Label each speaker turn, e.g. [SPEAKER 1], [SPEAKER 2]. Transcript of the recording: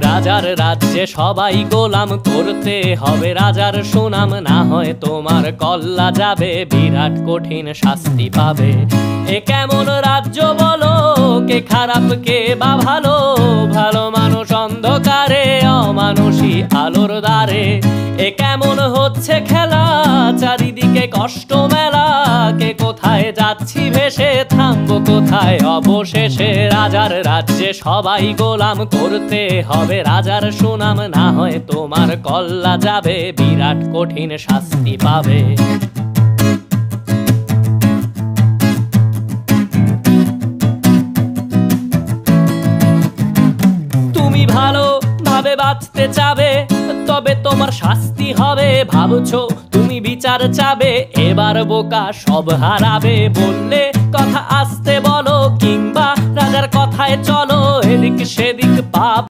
[SPEAKER 1] রাজার রাজ্যে সবাই গোলাম, করতে হবে রাজার সুনাম, না হয় তোমার কল্লা যাবে, বিরাট কঠিন শাস্তি পাবে। এ কেমন রাজ্য বলো, কে খারাপ কে বা ভালো, ভালো মানুষ অন্ধকারে, অমানুষী আলোর দ্বারে। এ কেমন হচ্ছে খেলা, চারিদিকে কষ্ট মেলা, কে কোথায় যাচ্ছি ভেসে, থামবো কোথায় অবশেষে। রাজার রাজ্যে সবাই গোলাম, করতে হবে রাজার সুনাম, না হয় তোমার কল্লা যাবে, বিরাট কঠিন শাস্তি পাবে। তুমি ভালো ভাবে বাঁচতে চাবে, তবে তোমার শাস্তি হবে। ভাবছো তুমি বিচার চাবে, এবার বোকা সব হারাবে। বললে কথা আসতে বলো, কিংবা রাজার কথায় চলো, এদিক সেদিক পাপ